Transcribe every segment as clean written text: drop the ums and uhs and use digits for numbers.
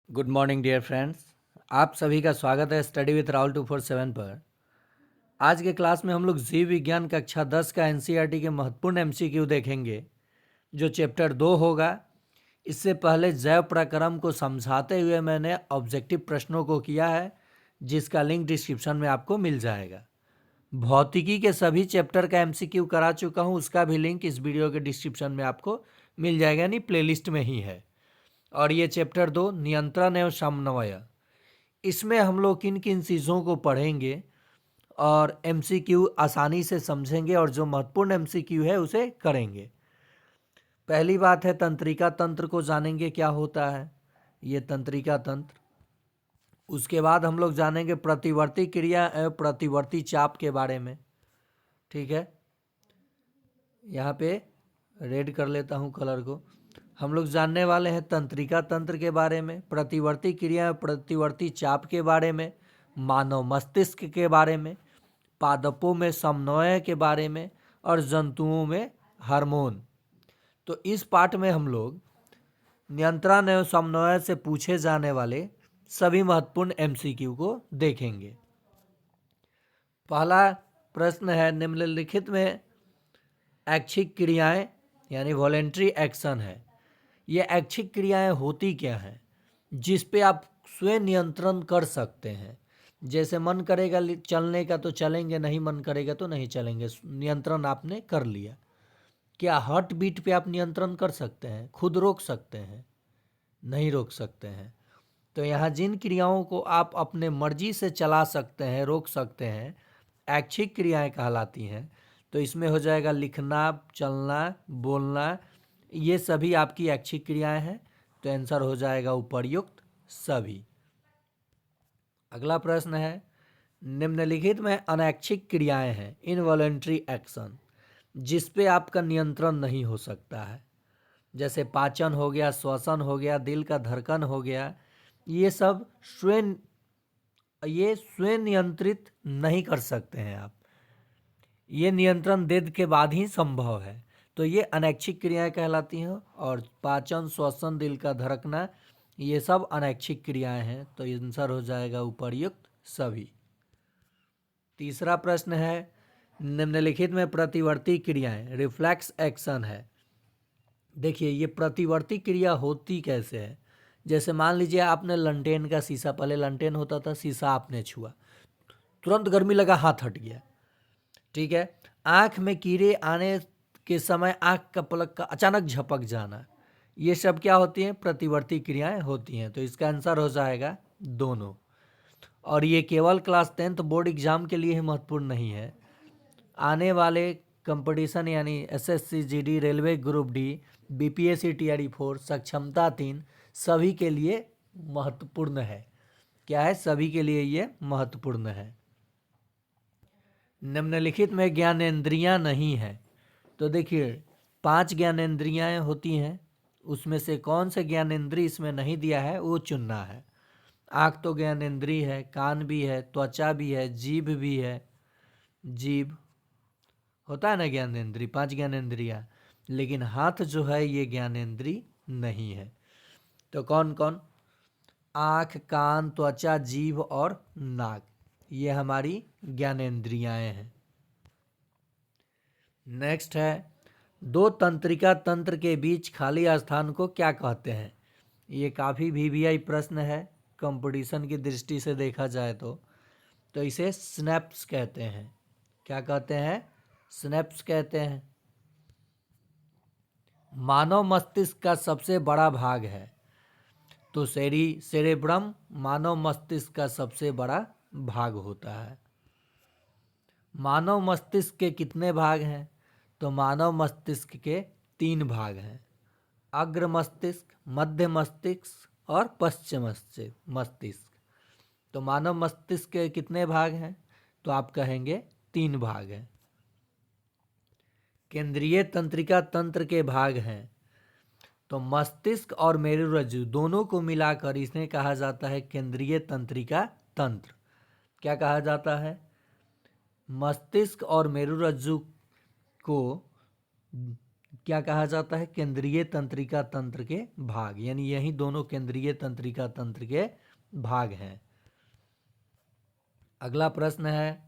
Good morning dear friends. आप सभी का स्वागत है स्टडी विथ राहुल 247 पर। आज के क्लास में हम लोग जीव विज्ञान कक्षा 10 का एनसीईआरटी के महत्वपूर्ण एमसीक्यू देखेंगे, जो चैप्टर 2 होगा। इससे पहले जैव प्रक्रम को समझाते हुए मैंने ऑब्जेक्टिव प्रश्नों को किया है, जिसका लिंक डिस्क्रिप्शन में आपको मिल जाएगा। भौतिकी के सभी चैप्टर का एमसीक्यू करा चुका हूँ, उसका भी लिंक इस वीडियो के डिस्क्रिप्शन में आपको मिल जाएगा, यानी प्लेलिस्ट में ही है। और ये चैप्टर 2 नियंत्रण एवं समन्वय, इसमें हम लोग किन किन चीज़ों को पढ़ेंगे और एमसीक्यू आसानी से समझेंगे और जो महत्वपूर्ण एमसीक्यू है उसे करेंगे। पहली बात है तंत्रिका तंत्र को जानेंगे, क्या होता है ये तंत्रिका तंत्र। उसके बाद हम लोग जानेंगे प्रतिवर्ती क्रिया एवं प्रतिवर्ती चाप के बारे में। ठीक है, यहाँ पे रेड कर लेता हूँ कलर को। हम लोग जानने वाले हैं तंत्रिका तंत्र के बारे में, प्रतिवर्ती क्रिया प्रतिवर्ती चाप के बारे में, मानव मस्तिष्क के बारे में, पादपों में समन्वय के बारे में और जंतुओं में हार्मोन। तो इस पाठ में हम लोग नियंत्रण एवं समन्वय से पूछे जाने वाले सभी महत्वपूर्ण एमसीक्यू को देखेंगे। पहला प्रश्न है, निम्नलिखित में ऐच्छिक क्रियाएं यानी वॉलेंट्री एक्शन है। ये ऐच्छिक क्रियाएं होती क्या हैं जिस पे आप स्वयं नियंत्रण कर सकते हैं। जैसे मन करेगा चलने का तो चलेंगे, नहीं मन करेगा तो नहीं चलेंगे, नियंत्रण आपने कर लिया। क्या हार्ट बीट पे आप नियंत्रण कर सकते हैं, खुद रोक सकते हैं? नहीं रोक सकते हैं। तो यहाँ जिन क्रियाओं को आप अपने मर्जी से चला सकते हैं, रोक सकते हैं, ऐच्छिक क्रियाएं कहलाती हैं। तो इसमें हो जाएगा लिखना, चलना, बोलना, ये सभी आपकी ऐच्छिक क्रियाएं हैं। तो आंसर हो जाएगा उपर्युक्त सभी। अगला प्रश्न है, निम्नलिखित में अनैच्छिक क्रियाएं हैं इनवॉलेंट्री एक्शन, जिस पे आपका नियंत्रण नहीं हो सकता है। जैसे पाचन हो गया, श्वसन हो गया, दिल का धड़कन हो गया, ये सब स्वयं नियंत्रित नहीं कर सकते हैं आप। ये नियंत्रण वेद के बाद ही संभव है। तो ये अनैच्छिक क्रियाएं कहलाती हैं। और पाचन, श्वसन, दिल का धड़कना, ये सब अनैच्छिक क्रियाएं हैं। तो आंसर हो जाएगा उपर्युक्त सभी। तीसरा प्रश्न है, निम्नलिखित में प्रतिवर्ती क्रियाएं रिफ्लेक्स एक्शन है। देखिए ये प्रतिवर्ती क्रिया होती कैसे है। जैसे मान लीजिए आपने लंटेन का शीशा, पहले लंटेन होता था, शीशा आपने छुआ, तुरंत गर्मी लगा, हाथ हट गया। ठीक है, आँख में कीड़े आने के समय आँख का पलक का अचानक झपक जाना, ये सब क्या होती हैं? प्रतिवर्ती क्रियाएं होती हैं। तो इसका आंसर हो जाएगा दोनों। और ये केवल क्लास 10th बोर्ड एग्जाम के लिए ही महत्वपूर्ण नहीं है, आने वाले कंपटीशन यानी SSC GD, railway group D, BPSC TRE 4, सक्षमता 3, सभी के लिए महत्वपूर्ण है। क्या है? सभी के लिए ये महत्वपूर्ण है। निम्नलिखित में ज्ञानेंद्रियां नहीं है। तो देखिए 5 ज्ञानेंद्रियां होती हैं, उसमें से कौन से ज्ञानेंद्रिय इसमें नहीं दिया है वो चुनना है। आँख तो ज्ञानेंद्रिय है, कान भी है, त्वचा भी है, जीभ भी है। जीभ होता है ना ज्ञानेंद्रिय, 5 ज्ञानेंद्रियां, लेकिन हाथ जो है ये ज्ञानेंद्रिय नहीं है। तो कौन कौन? आँख, कान, त्वचा, जीभ और नाक, ये हमारी ज्ञानेंद्रियाएं हैं। नेक्स्ट है, दो तंत्रिका तंत्र के बीच खाली स्थान को क्या कहते हैं? ये काफ़ी वीवीआई प्रश्न है कंपटीशन की दृष्टि से देखा जाए तो इसे स्नैप्स कहते हैं। क्या कहते हैं? स्नैप्स कहते हैं। मानव मस्तिष्क का सबसे बड़ा भाग है। तो सेरेब्रम मानव मस्तिष्क का सबसे बड़ा भाग होता है। मानव मस्तिष्क के कितने भाग हैं? तो मानव मस्तिष्क के 3 भाग हैं, अग्र मस्तिष्क, मध्य मस्तिष्क और पश्चिम मस्तिष्क। तो मानव मस्तिष्क के कितने भाग हैं? तो आप कहेंगे 3 भाग हैं। केंद्रीय तंत्रिका तंत्र के भाग हैं। तो मस्तिष्क और मेरुरज्जु दोनों को मिलाकर इसे कहा जाता है केंद्रीय तंत्रिका तंत्र। क्या कहा जाता है? मस्तिष्क और मेरुरज्जु को क्या कहा जाता है? केंद्रीय तंत्रिका तंत्र के भाग, यानी यही दोनों केंद्रीय तंत्रिका तंत्र के भाग हैं। अगला प्रश्न है,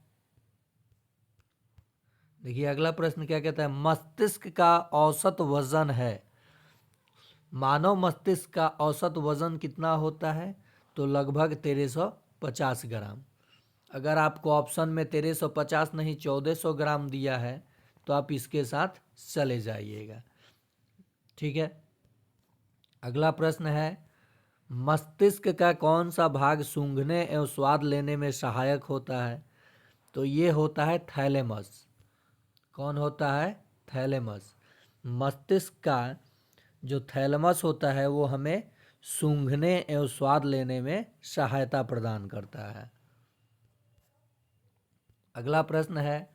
देखिए अगला प्रश्न क्या कहता है? मस्तिष्क का औसत वजन है, मानव मस्तिष्क का औसत वजन कितना होता है? तो लगभग 1350 ग्राम। अगर आपको ऑप्शन में 1350 नहीं 1400 ग्राम दिया है तो आप इसके साथ चले जाइएगा। ठीक है। अगला प्रश्न है, मस्तिष्क का कौन सा भाग सूंघने एवं स्वाद लेने में सहायक होता है? तो ये होता है थैलेमस। कौन होता है? थैलेमस। मस्तिष्क का जो थैलेमस होता है वो हमें सूंघने एवं स्वाद लेने में सहायता प्रदान करता है। अगला प्रश्न है,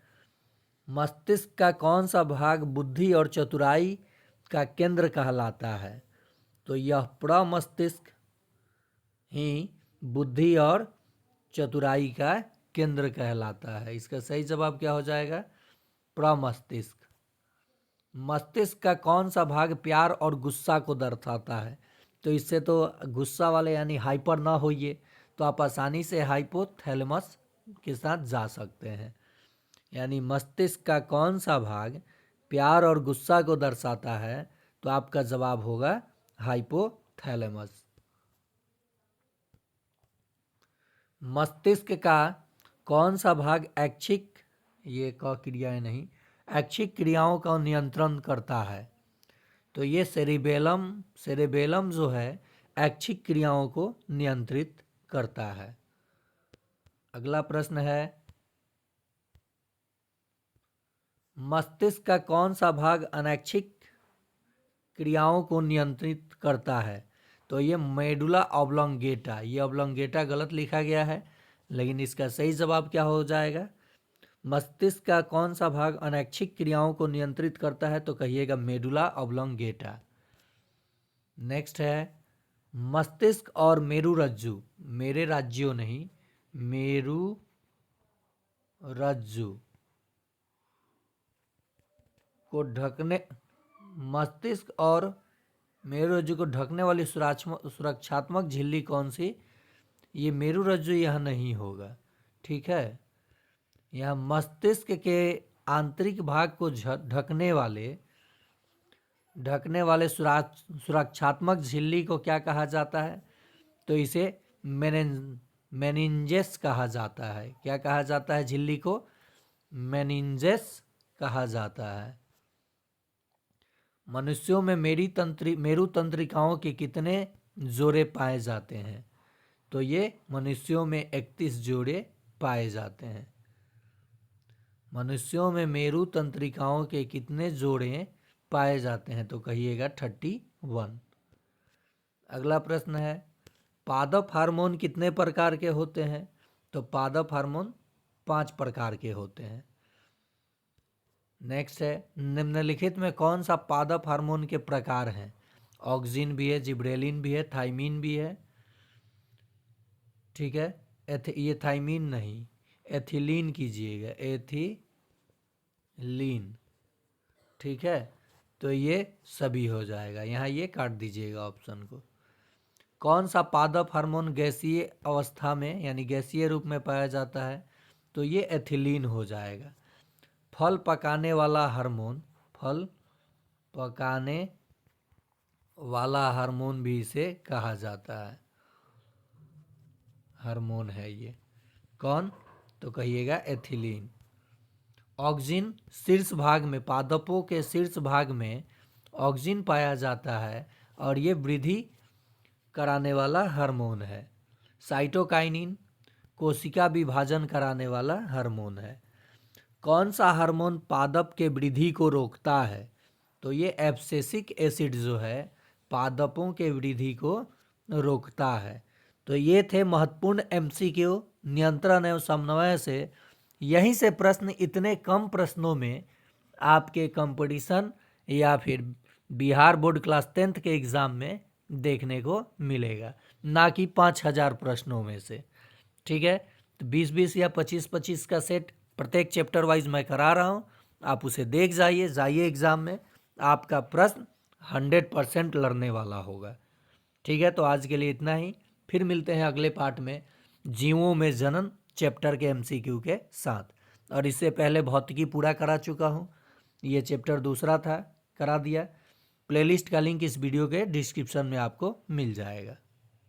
मस्तिष्क का कौन सा भाग बुद्धि और चतुराई का केंद्र कहलाता है? तो यह प्रमस्तिष्क ही बुद्धि और चतुराई का केंद्र कहलाता है। इसका सही जवाब क्या हो जाएगा? प्रमस्तिष्क। मस्तिष्क का कौन सा भाग प्यार और गुस्सा को दर्शाता है? तो इससे तो गुस्सा वाले यानी हाइपर ना होइए, तो आप आसानी से हाइपोथैलेमस के साथ जा सकते हैं। यानी मस्तिष्क का कौन सा भाग प्यार और गुस्सा को दर्शाता है? तो आपका जवाब होगा हाइपोथैलेमस। मस्तिष्क का कौन सा भाग ऐच्छिक, ये क क्रियाएं नहीं, ऐच्छिक क्रियाओं का नियंत्रण करता है? तो ये सेरेबेलम जो है ऐच्छिक क्रियाओं को नियंत्रित करता है। अगला प्रश्न है, मस्तिष्क का कौन सा भाग अनैच्छिक क्रियाओं को नियंत्रित करता है? तो ये मेडुला ऑब्लोंगेटा। ये ऑब्लोंगेटा गलत लिखा गया है, लेकिन इसका सही जवाब क्या हो जाएगा? मस्तिष्क का कौन सा भाग अनैच्छिक क्रियाओं को नियंत्रित करता है? तो कहिएगा मेडुला ऑब्लोंगेटा। नेक्स्ट है, मस्तिष्क और मेरुरज्जु, मेरे राज्यों नहीं, मेरुरज्जु को ढकने, मस्तिष्क और मेरुरज्जु को ढकने वाली सुरक्षात्मक झिल्ली कौन सी? ये मेरुरज्जु यह नहीं होगा। ठीक है। यह मस्तिष्क के आंतरिक भाग को ढकने वाले सुरक्षात्मक झिल्ली को क्या कहा जाता है? तो इसे मेनिंजेस कहा जाता है। क्या कहा जाता है झिल्ली को? मेनिंजेस कहा जाता है। मनुष्यों में मेरु तंत्रिकाओं के कितने जोड़े पाए जाते हैं? तो ये मनुष्यों में 31 जोड़े पाए जाते हैं। मनुष्यों में मेरु तंत्रिकाओं के कितने जोड़े पाए जाते हैं? तो कहिएगा 31। अगला प्रश्न है, पादप हार्मोन कितने प्रकार के होते हैं? तो पादप हार्मोन 5 प्रकार के होते हैं। नेक्स्ट है, निम्नलिखित में कौन सा पादप हार्मोन के प्रकार हैं? ऑक्सिन भी है, जिब्रेलिन भी है, थाइमिन भी है। ठीक है। ये थाइमिन नहीं, एथिलीन कीजिएगा, एथिलीन। ठीक है। तो ये सभी हो जाएगा, यहाँ ये काट दीजिएगा ऑप्शन को। कौन सा पादप हार्मोन गैसीय अवस्था में यानी गैसीय रूप में पाया जाता है? तो ये एथिलीन हो जाएगा। फल पकाने वाला हार्मोन, फल पकाने वाला हार्मोन भी इसे कहा जाता है, हार्मोन है ये। कौन? तो कहिएगा एथिलीन। ऑक्सिन शीर्ष भाग में, पादपों के शीर्ष भाग में ऑक्सिन पाया जाता है और ये वृद्धि कराने वाला हार्मोन है। साइटोकाइनिन कोशिका विभाजन कराने वाला हार्मोन है। कौन सा हार्मोन पादप के वृद्धि को रोकता है? तो ये एब्सिसिक एसिड जो है पादपों के वृद्धि को रोकता है। तो ये थे महत्वपूर्ण एमसीक्यू नियंत्रण एवं समन्वय से। यहीं से प्रश्न इतने कम प्रश्नों में आपके कंपटीशन या फिर बिहार बोर्ड क्लास 10th के एग्ज़ाम में देखने को मिलेगा, ना कि 5000 प्रश्नों में से। ठीक है। तो 20-20 या 25-25 का सेट प्रत्येक चैप्टर वाइज मैं करा रहा हूँ, आप उसे देख जाइए एग्ज़ाम में, आपका प्रश्न 100% लड़ने वाला होगा। ठीक है, तो आज के लिए इतना ही। फिर मिलते हैं अगले पार्ट में जीवों में जनन चैप्टर के एमसीक्यू के साथ। और इससे पहले भौतिकी पूरा करा चुका हूँ, ये चैप्टर दूसरा था, करा दिया। प्लेलिस्ट का लिंक इस वीडियो के डिस्क्रिप्शन में आपको मिल जाएगा।